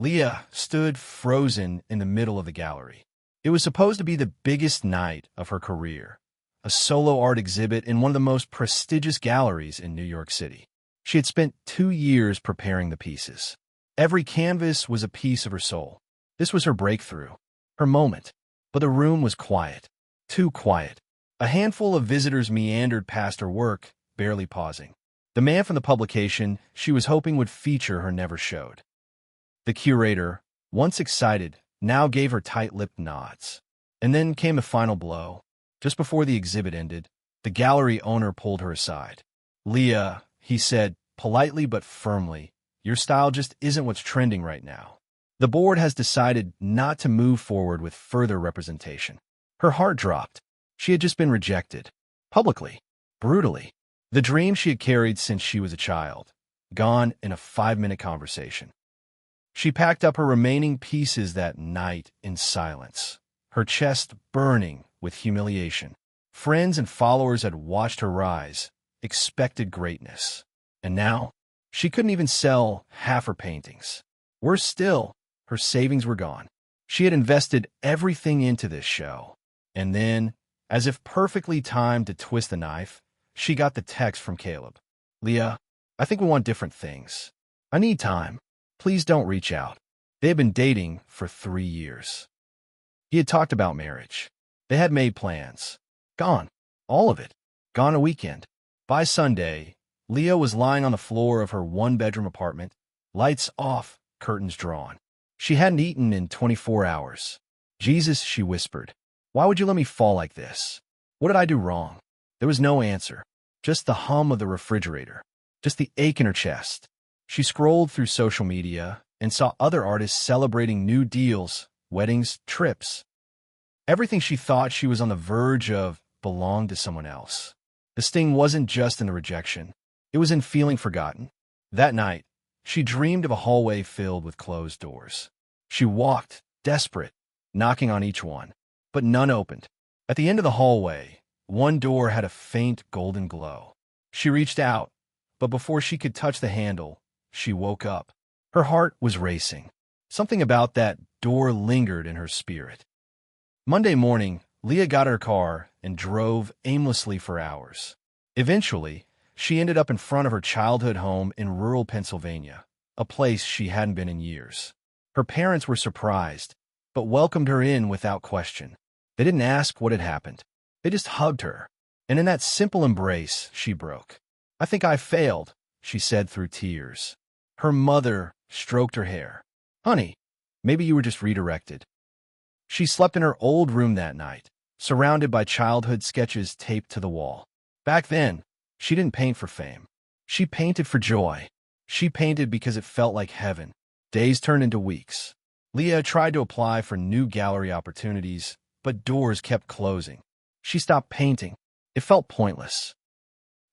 Leah stood frozen in the middle of the gallery. It was supposed to be the biggest night of her career, a solo art exhibit in one of the most prestigious galleries in New York City. She had spent 2 years preparing the pieces. Every canvas was a piece of her soul. This was her breakthrough, her moment. But the room was quiet, too quiet. A handful of visitors meandered past her work, barely pausing. The man from the publication she was hoping would feature her never showed. The curator, once excited, now gave her tight-lipped nods. And then came the final blow. Just before the exhibit ended, the gallery owner pulled her aside. "Leah," he said, politely but firmly, "your style just isn't what's trending right now. The board has decided not to move forward with further representation." Her heart dropped. She had just been rejected. Publicly. Brutally. The dream she had carried since she was a child. Gone in a 5-minute conversation. She packed up her remaining pieces that night in silence, her chest burning with humiliation. Friends and followers had watched her rise, expected greatness. And now, she couldn't even sell half her paintings. Worse still, her savings were gone. She had invested everything into this show. And then, as if perfectly timed to twist the knife, she got the text from Caleb. "Leah, I think we want different things. I need time. Please don't reach out." They had been dating for 3 years. He had talked about marriage. They had made plans. Gone. All of it. Gone a weekend. By Sunday, Leah was lying on the floor of her 1-bedroom apartment, lights off, curtains drawn. She hadn't eaten in 24 hours. "Jesus," she whispered, "why would you let me fall like this? What did I do wrong?" There was no answer. Just the hum of the refrigerator. Just the ache in her chest. She scrolled through social media and saw other artists celebrating new deals, weddings, trips. Everything she thought she was on the verge of belonged to someone else. The sting wasn't just in the rejection. It was in feeling forgotten. That night, she dreamed of a hallway filled with closed doors. She walked, desperate, knocking on each one, but none opened. At the end of the hallway, one door had a faint golden glow. She reached out, but before she could touch the handle, she woke up. Her heart was racing. Something about that door lingered in her spirit. Monday morning, Leah got her car and drove aimlessly for hours. Eventually, she ended up in front of her childhood home in rural Pennsylvania, a place she hadn't been in years. Her parents were surprised, but welcomed her in without question. They didn't ask what had happened. They just hugged her, and in that simple embrace, she broke. "I think I failed," she said through tears. Her mother stroked her hair. "Honey, maybe you were just redirected." She slept in her old room that night, surrounded by childhood sketches taped to the wall. Back then, she didn't paint for fame. She painted for joy. She painted because it felt like heaven. Days turned into weeks. Leah tried to apply for new gallery opportunities, but doors kept closing. She stopped painting. It felt pointless.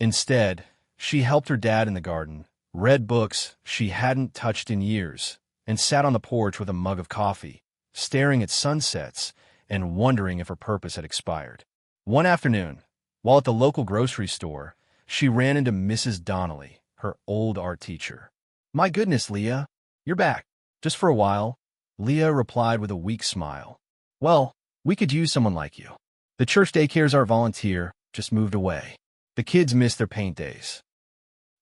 Instead, she helped her dad in the garden, read books she hadn't touched in years, and sat on the porch with a mug of coffee, staring at sunsets and wondering if her purpose had expired. One afternoon, while at the local grocery store, she ran into Mrs. Donnelly, her old art teacher. "My goodness, Leah, you're back. Just for a while?" Leah replied with a weak smile. "Well, we could use someone like you. The church daycare's our volunteer, just moved away. The kids miss their paint days."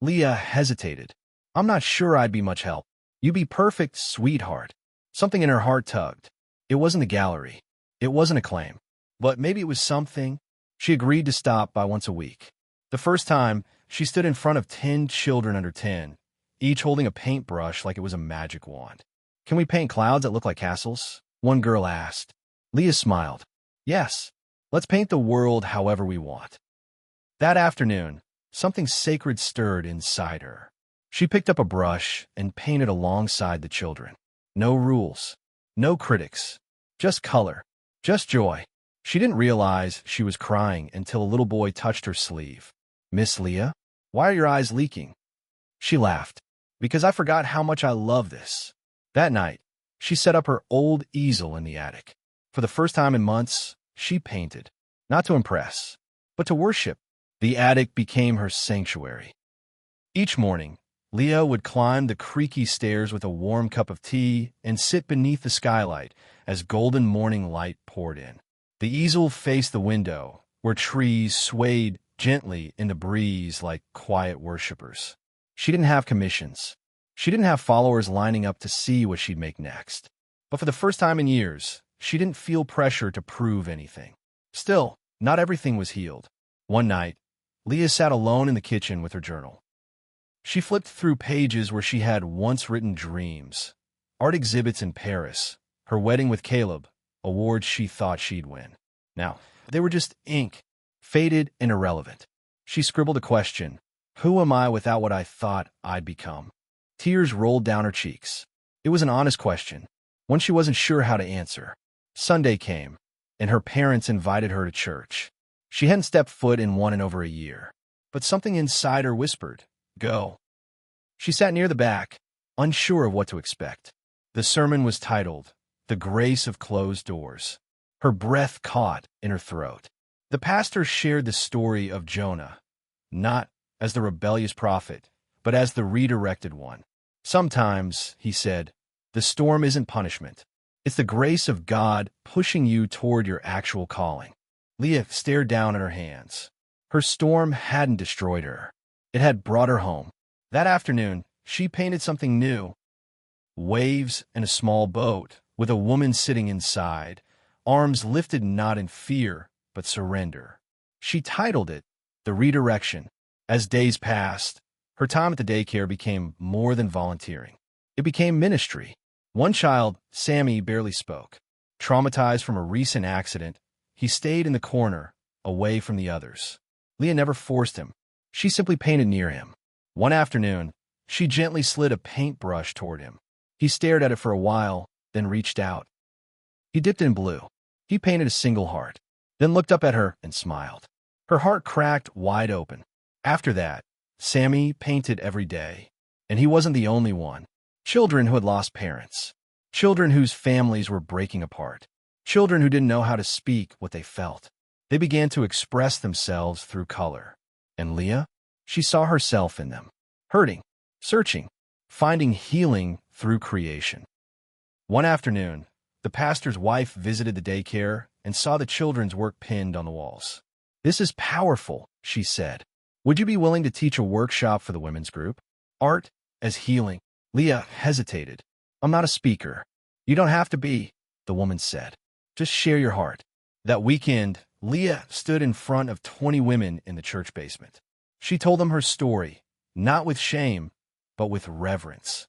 Leah hesitated. "I'm not sure I'd be much help." "You'd be perfect, sweetheart." Something in her heart tugged. It wasn't the gallery. It wasn't a claim. But maybe it was something. She agreed to stop by once a week. The first time, she stood in front of 10 children under 10, each holding a paintbrush like it was a magic wand. "Can we paint clouds that look like castles?" one girl asked. Leah smiled. "Yes, let's paint the world however we want." That afternoon, something sacred stirred inside her. She picked up a brush and painted alongside the children. No rules, no critics, just color, just joy. She didn't realize she was crying until a little boy touched her sleeve. "Miss Leah, why are your eyes leaking?" She laughed. "Because I forgot how much I love this." That night, she set up her old easel in the attic. For the first time in months, she painted, not to impress, but to worship. The attic became her sanctuary. Each morning, Leah would climb the creaky stairs with a warm cup of tea and sit beneath the skylight as golden morning light poured in. The easel faced the window, where trees swayed gently in the breeze like quiet worshippers. She didn't have commissions. She didn't have followers lining up to see what she'd make next. But for the first time in years, she didn't feel pressure to prove anything. Still, not everything was healed. One night, Leah sat alone in the kitchen with her journal. She flipped through pages where she had once written dreams, art exhibits in Paris, her wedding with Caleb, awards she thought she'd win. Now, they were just ink, faded and irrelevant. She scribbled a question: who am I without what I thought I'd become? Tears rolled down her cheeks. It was an honest question, one she wasn't sure how to answer. Sunday came, and her parents invited her to church. She hadn't stepped foot in one in over a year, but something inside her whispered, "Go." She sat near the back, unsure of what to expect. The sermon was titled, "The Grace of Closed Doors." Her breath caught in her throat. The pastor shared the story of Jonah, not as the rebellious prophet, but as the redirected one. Sometimes, he said, the storm isn't punishment. It's the grace of God pushing you toward your actual calling. Leah stared down at her hands. Her storm hadn't destroyed her. It had brought her home. That afternoon, she painted something new. Waves in a small boat, with a woman sitting inside, arms lifted not in fear, but surrender. She titled it, "The Redirection." As days passed, her time at the daycare became more than volunteering. It became ministry. One child, Sammy, barely spoke. Traumatized from a recent accident, he stayed in the corner, away from the others. Leah never forced him. She simply painted near him. One afternoon, she gently slid a paintbrush toward him. He stared at it for a while, then reached out. He dipped in blue. He painted a single heart, then looked up at her and smiled. Her heart cracked wide open. After that, Sammy painted every day, and he wasn't the only one. Children who had lost parents. Children whose families were breaking apart. Children who didn't know how to speak what they felt. They began to express themselves through color. And Leah? She saw herself in them. Hurting, searching, finding healing through creation. One afternoon, the pastor's wife visited the daycare and saw the children's work pinned on the walls. "This is powerful," she said. "Would you be willing to teach a workshop for the women's group? Art as healing." Leah hesitated. "I'm not a speaker." "You don't have to be," the woman said. "Just share your heart." That weekend, Leah stood in front of 20 women in the church basement. She told them her story, not with shame, but with reverence.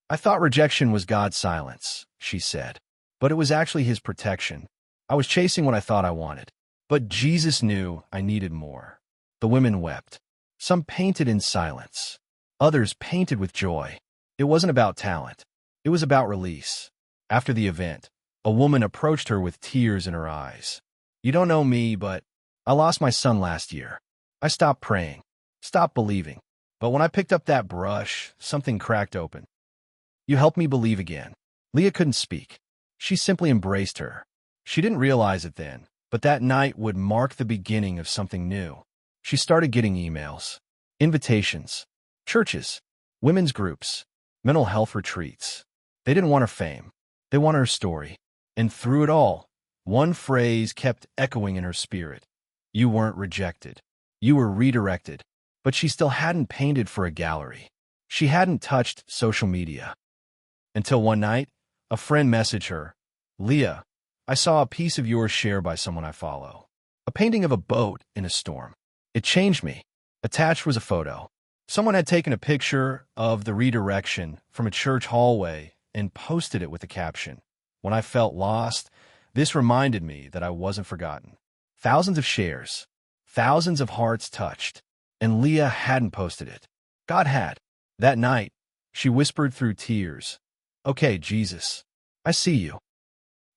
"I thought rejection was God's silence," she said, "but it was actually his protection. I was chasing what I thought I wanted, but Jesus knew I needed more." The women wept. Some painted in silence. Others painted with joy. It wasn't about talent. It was about release. After the event, a woman approached her with tears in her eyes. "You don't know me, but I lost my son last year. I stopped praying, stopped believing. But when I picked up that brush, something cracked open. You helped me believe again." Leah couldn't speak. She simply embraced her. She didn't realize it then, but that night would mark the beginning of something new. She started getting emails, invitations, churches, women's groups, mental health retreats. They didn't want her fame. They wanted her story. And through it all, one phrase kept echoing in her spirit. You weren't rejected. You were redirected. But she still hadn't painted for a gallery. She hadn't touched social media. Until one night, a friend messaged her, "Leah, I saw a piece of yours shared by someone I follow. A painting of a boat in a storm. It changed me." Attached was a photo. Someone had taken a picture of the redirection from a church hallway and posted it with the caption, "When I felt lost, this reminded me that I wasn't forgotten." Thousands of shares, thousands of hearts touched, and Leah hadn't posted it. God had. That night, she whispered through tears, "Okay, Jesus, I see you.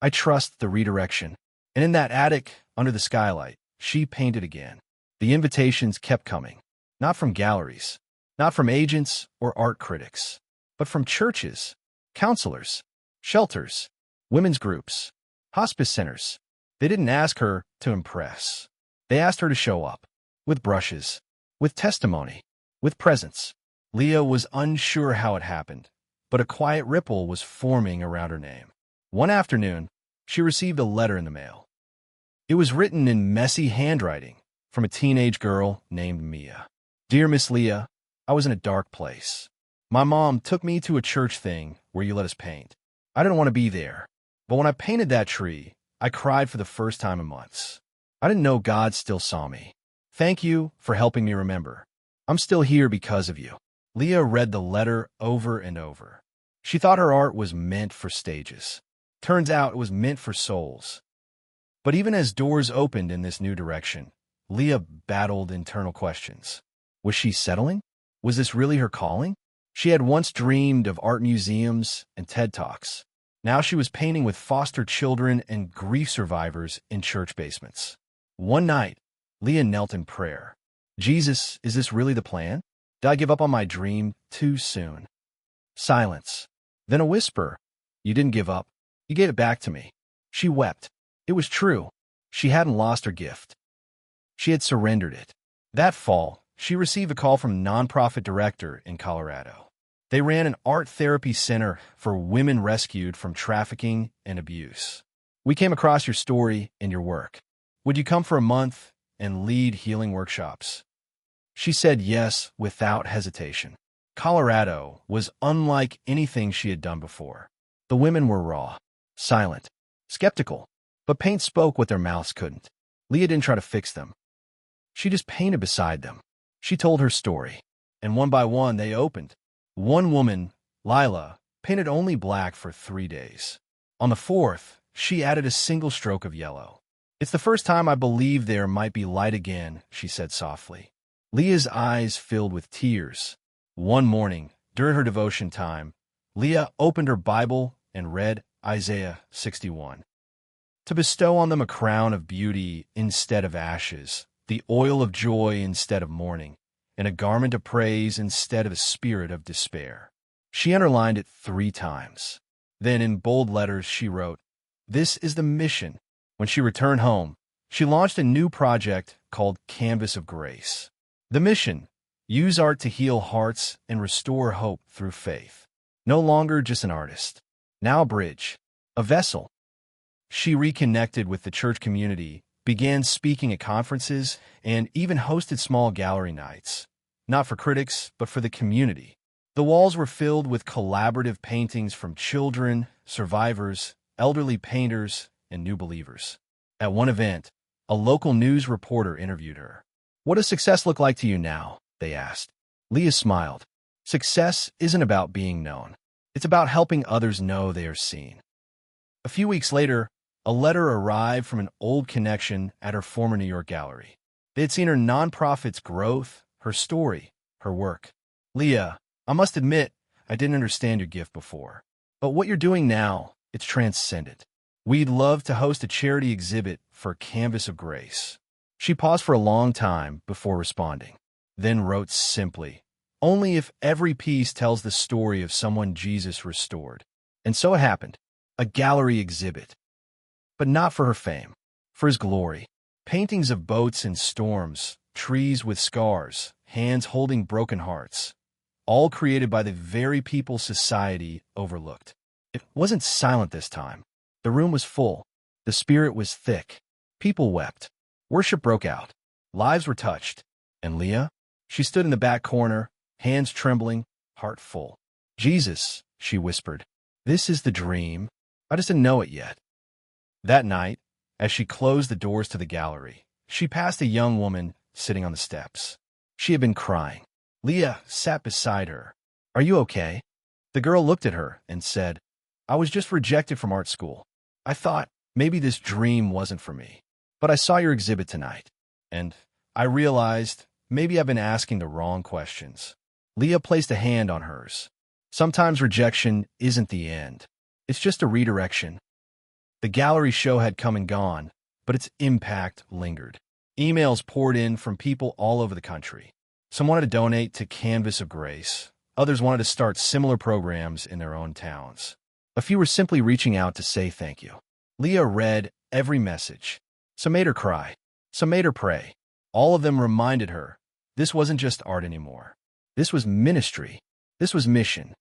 I trust the redirection." And in that attic, under the skylight, she painted again. The invitations kept coming. Not from galleries, not from agents or art critics, but from churches, counselors, shelters, women's groups, hospice centers. They didn't ask her to impress. They asked her to show up, with brushes, with testimony, with presence. Leah was unsure how it happened, but a quiet ripple was forming around her name. One afternoon, she received a letter in the mail. It was written in messy handwriting from a teenage girl named Mia. Dear Miss Leah, I was in a dark place. My mom took me to a church thing where you let us paint. I didn't want to be there, but when I painted that tree, I cried for the first time in months. I didn't know God still saw me. Thank you for helping me remember. I'm still here because of you. Leah read the letter over and over. She thought her art was meant for stages. Turns out it was meant for souls. But even as doors opened in this new direction, Leah battled internal questions. Was she settling? Was this really her calling? She had once dreamed of art museums and TED Talks. Now she was painting with foster children and grief survivors in church basements. One night, Leah knelt in prayer. Jesus, is this really the plan? Did I give up on my dream too soon? Silence. Then a whisper. You didn't give up. You gave it back to me. She wept. It was true. She hadn't lost her gift. She had surrendered it. That fall, she received a call from a nonprofit director in Colorado. They ran an art therapy center for women rescued from trafficking and abuse. We came across your story and your work. Would you come for a month and lead healing workshops? She said yes without hesitation. Colorado was unlike anything she had done before. The women were raw, silent, skeptical, but paint spoke what their mouths couldn't. Leah didn't try to fix them. She just painted beside them. She told her story, and one by one they opened. One woman, Leah, painted only black for 3 days. On the fourth, she added a single stroke of yellow. It's the first time I believe there might be light again, she said softly. Leah's eyes filled with tears. One morning, during her devotion time, Leah opened her Bible and read Isaiah 61. To bestow on them a crown of beauty instead of ashes, the oil of joy instead of mourning, and a garment of praise instead of a spirit of despair. She underlined it 3 times. Then in bold letters she wrote, "This is the mission." When she returned home, she launched a new project called Canvas of Grace. The mission: use art to heal hearts and restore hope through faith. No longer just an artist. Now a bridge, a vessel. She reconnected with the church community, began speaking at conferences, and even hosted small gallery nights. Not for critics, but for the community. The walls were filled with collaborative paintings from children, survivors, elderly painters, and new believers. At one event, a local news reporter interviewed her. "What does success look like to you now?" they asked. Leah smiled. "Success isn't about being known. It's about helping others know they are seen." A few weeks later, a letter arrived from an old connection at her former New York gallery. They had seen her nonprofit's growth, her story, her work. "Leah, I must admit, I didn't understand your gift before. But what you're doing now, it's transcendent. We'd love to host a charity exhibit for Canvas of Grace." She paused for a long time before responding, then wrote simply, "Only if every piece tells the story of someone Jesus restored." And so it happened. A gallery exhibit. But not for her fame, for his glory. Paintings of boats in storms, trees with scars, hands holding broken hearts, all created by the very people society overlooked. It wasn't silent this time. The room was full. The spirit was thick. People wept. Worship broke out. Lives were touched. And Leah? She stood in the back corner, hands trembling, heart full. "Jesus," she whispered, "this is the dream. I just didn't know it yet." That night, as she closed the doors to the gallery, she passed a young woman sitting on the steps. She had been crying. Leah sat beside her. "Are you okay?" The girl looked at her and said, "I was just rejected from art school. I thought maybe this dream wasn't for me. But I saw your exhibit tonight, and I realized maybe I've been asking the wrong questions." Leah placed a hand on hers. Sometimes rejection isn't the end. It's just a redirection. The gallery show had come and gone, but its impact lingered. Emails poured in from people all over the country. Some wanted to donate to Canvas of Grace. Others wanted to start similar programs in their own towns. A few were simply reaching out to say thank you. Leah read every message. Some made her cry. Some made her pray. All of them reminded her this wasn't just art anymore. This was ministry. This was mission.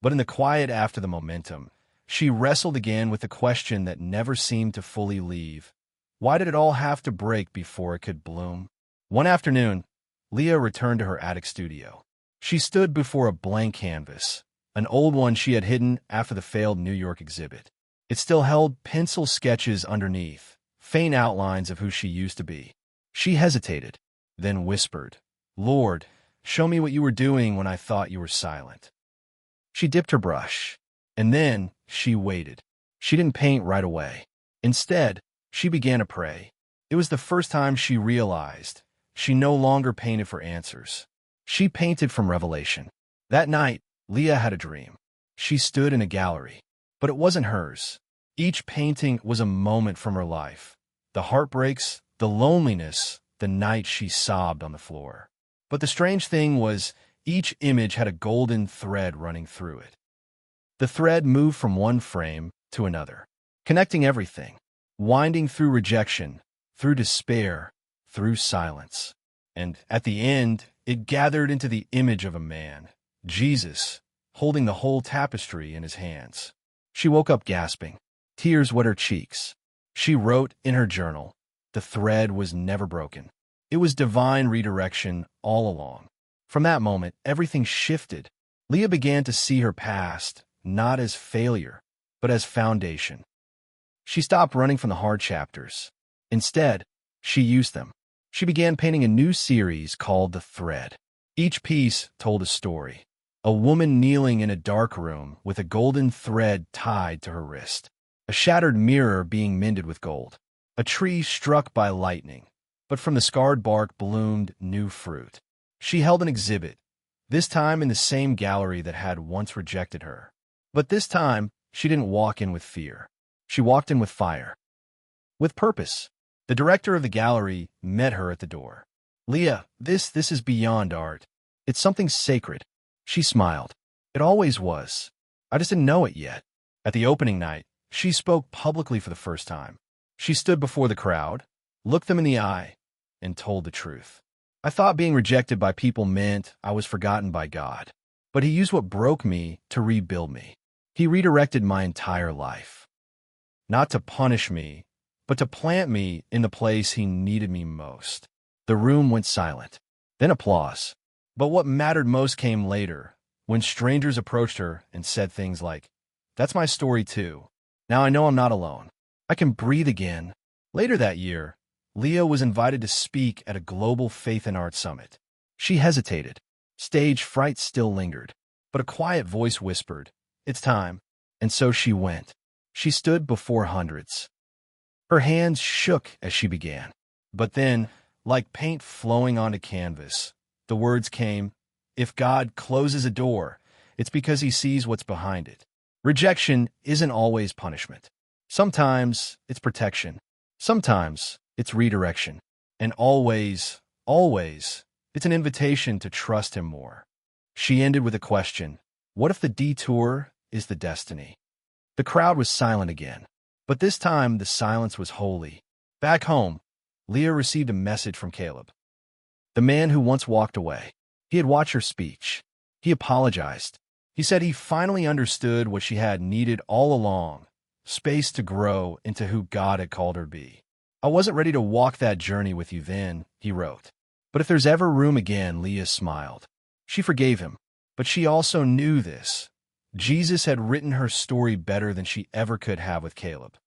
But in the quiet after the momentum, she wrestled again with the question that never seemed to fully leave. Why did it all have to break before it could bloom? One afternoon, Leah returned to her attic studio. She stood before a blank canvas, an old one she had hidden after the failed New York exhibit. It still held pencil sketches underneath, faint outlines of who she used to be. She hesitated, then whispered, "Lord, show me what you were doing when I thought you were silent." She dipped her brush, and then she waited. She didn't paint right away. Instead, she began to pray. It was the first time she realized she no longer painted for answers. She painted from revelation. That night, Leah had a dream. She stood in a gallery, but it wasn't hers. Each painting was a moment from her life. The heartbreaks, the loneliness, the night she sobbed on the floor. But the strange thing was, each image had a golden thread running through it. The thread moved from one frame to another, connecting everything, winding through rejection, through despair, through silence. And at the end, it gathered into the image of a man, Jesus, holding the whole tapestry in his hands. She woke up gasping. Tears wet her cheeks. She wrote in her journal, the thread was never broken. It was divine redirection all along. From that moment, everything shifted. Leah began to see her past, not as failure, but as foundation. She stopped running from the hard chapters. Instead, she used them. She began painting a new series called The Thread. Each piece told a story. A woman kneeling in a dark room with a golden thread tied to her wrist. A shattered mirror being mended with gold. A tree struck by lightning, but from the scarred bark bloomed new fruit. She held an exhibit, this time in the same gallery that had once rejected her. But this time, she didn't walk in with fear. She walked in with fire. With purpose. The director of the gallery met her at the door. "Leah, this is beyond art. It's something sacred." She smiled. "It always was. I just didn't know it yet." At the opening night, she spoke publicly for the first time. She stood before the crowd, looked them in the eye, and told the truth. "I thought being rejected by people meant I was forgotten by God. But he used what broke me to rebuild me. He redirected my entire life. Not to punish me, but to plant me in the place he needed me most." The room went silent. Then applause. But what mattered most came later, when strangers approached her and said things like, "That's my story too. Now I know I'm not alone. I can breathe again." Later that year, Leah was invited to speak at a global faith and art summit. She hesitated. Stage fright still lingered. But a quiet voice whispered, "It's time." And so she went. She stood before hundreds. Her hands shook as she began. But then, like paint flowing onto canvas, the words came, "If God closes a door, it's because he sees what's behind it." Rejection isn't always punishment. Sometimes it's protection. Sometimes it's redirection. And always, always, it's an invitation to trust him more. She ended with a question. What if the detour is the destiny? The crowd was silent again. But this time, the silence was holy. Back home, Leah received a message from Caleb, the man who once walked away. He had watched her speech. He apologized. He said he finally understood what she had needed all along, space to grow into who God had called her to be. "I wasn't ready to walk that journey with you then," he wrote. "But if there's ever room again," Leah smiled. She forgave him, but she also knew this. Jesus had written her story better than she ever could have with Caleb.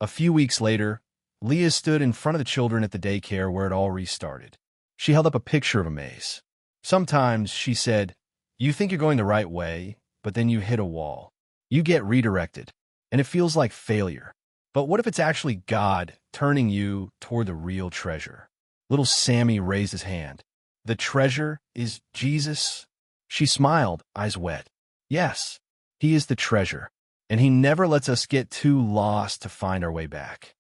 A few weeks later, Leah stood in front of the children at the daycare where it all restarted. She held up a picture of a maze. Sometimes, she said, you think you're going the right way, but then you hit a wall. You get redirected, and it feels like failure. But what if it's actually God turning you toward the real treasure? Little Sammy raised his hand. "The treasure is Jesus?" She smiled, eyes wet. "Yes, he is the treasure, and he never lets us get too lost to find our way back."